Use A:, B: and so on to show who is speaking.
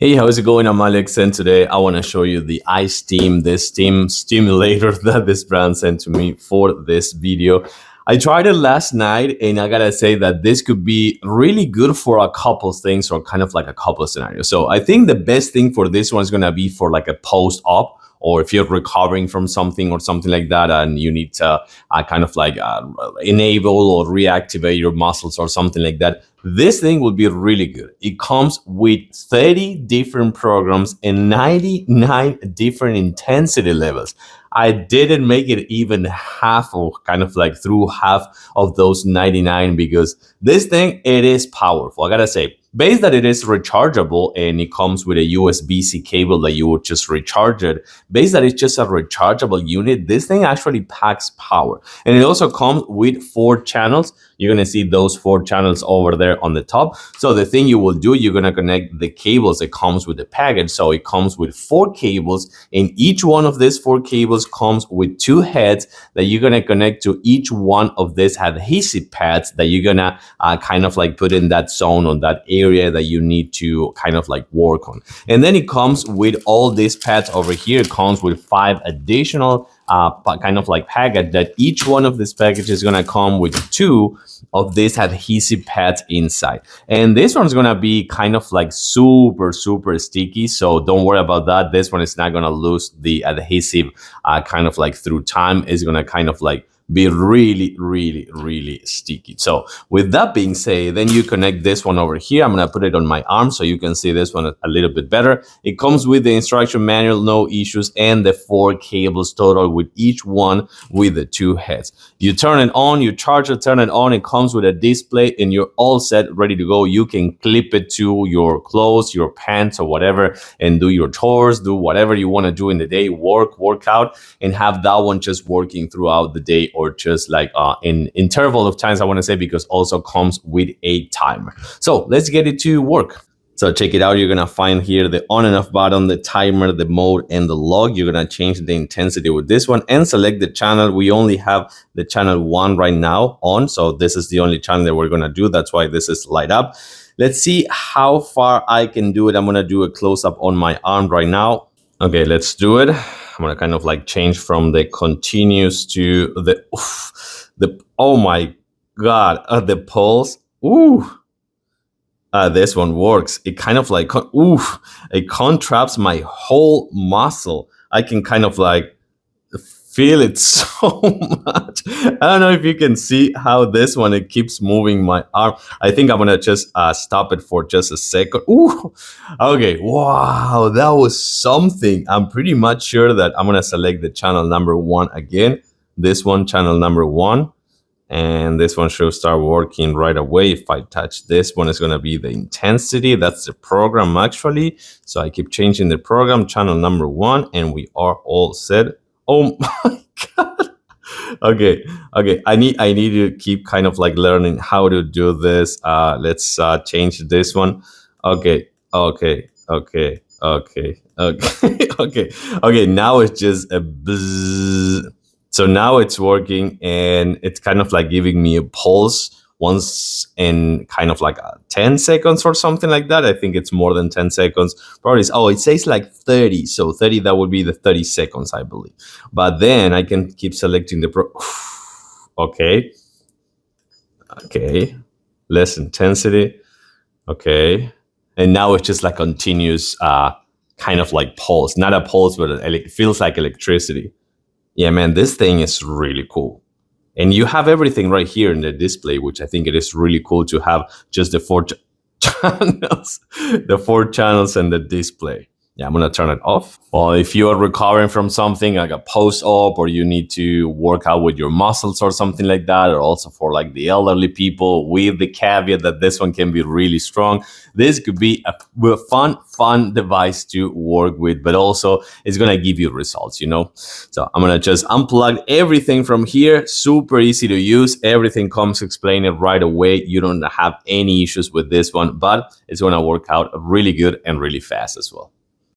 A: Hey, how's it going? I'm Alex, and today I want to show you the iStim, this steam stimulator that this brand sent to me for this video. I tried it last night, and I gotta say that this could be really good for a couple things or kind of like a couple scenarios. So I think the best thing for this one is gonna be for like a post-op, or if you're recovering from something or something like that, and you need to kind of like enable or reactivate your muscles or something like that. This thing will be really good. It comes with 30 different programs and 99 different intensity levels. I didn't make it even half or kind of like through half of those 99 because this thing, it is powerful. I gotta say, based that it is rechargeable and it comes with a USB-C cable that you would just recharge it, based that it's just a rechargeable unit, this thing actually packs power. And it also comes with 4 channels. You're gonna see those 4 channels over there on the top. So the thing you will do, you're gonna connect the cables that comes with the package. So it comes with 4 cables, and each one of these 4 cables comes with 2 heads that you're gonna connect to each one of these adhesive pads that you're gonna kind of like put in that zone on that area that you need to kind of like work on. And then it comes with all these pads over here. It comes with 5 additional kind of like package that each one of these packages is gonna come with 2 of these adhesive pads inside. And this one's gonna be kind of like super sticky, so don't worry about that. This one is not gonna lose the adhesive kind of like through time. It's gonna kind of like be really sticky. So with that being said, then you connect this one over here. I'm gonna put it on my arm so you can see this one a little bit better. It comes with the instruction manual, no issues, and the 4 cables total with each one with the 2 heads. You turn it on, you charge it, turn it on, it comes with a display, and you're all set, ready to go. You can clip it to your clothes, your pants, or whatever, and do your chores, do whatever you want to do in the day, work out, and have that one just working throughout the day, or just like in interval of times, I want to say, because also comes with a timer. So let's get it to work. So check it out. You're gonna find here the on and off button, the timer, the mode, and the log. You're gonna change the intensity with this one and select the channel. We only have the channel 1 right now on, so this is the only channel that we're gonna do. That's why this is light up. Let's see how far I can do it. I'm gonna do a close-up on my arm right now. Okay, let's do it. I'm gonna kind of like change from the continuous to the oh my god, the pulse. Ooh. This one works. It kind of like it contracts my whole muscle. I can kind of like feel it so much. I don't know if you can see how this one, it keeps moving my arm. I think I'm gonna just stop it for just a second. Ooh, okay, wow, that was something. I'm pretty much sure that I'm gonna select the channel number 1 again. This one, channel number 1. And this one should start working right away. If I touch this one, it's going to be the intensity. That's the program actually. So I keep changing the program, channel number 1, and we are all set. Oh my god. Okay. I need to keep kind of like learning how to do this. Let's change this one. Okay. Okay. Now it's just a bzzz. So now it's working, and it's kind of like giving me a pulse once in kind of like 10 seconds or something like that. I think it's more than 10 seconds. Probably, it says like 30. So 30, that would be the 30 seconds, I believe. But then I can keep selecting the okay. Less intensity. Okay. And now it's just like continuous kind of like pulse. Not a pulse, but it feels like electricity. Yeah, man, this thing is really cool. And you have everything right here in the display, which I think it is really cool to have just the 4 channels, the 4 channels and the display. Yeah, I'm gonna turn it off. Well, if you are recovering from something like a post-op, or you need to work out with your muscles or something like that, or also for like the elderly people, with the caveat that this one can be really strong, this could be a fun device to work with, but also it's gonna give you results, you know? So I'm gonna just unplug everything from here. Super easy to use. Everything comes explained right away. You don't have any issues with this one, but it's gonna work out really good and really fast as well.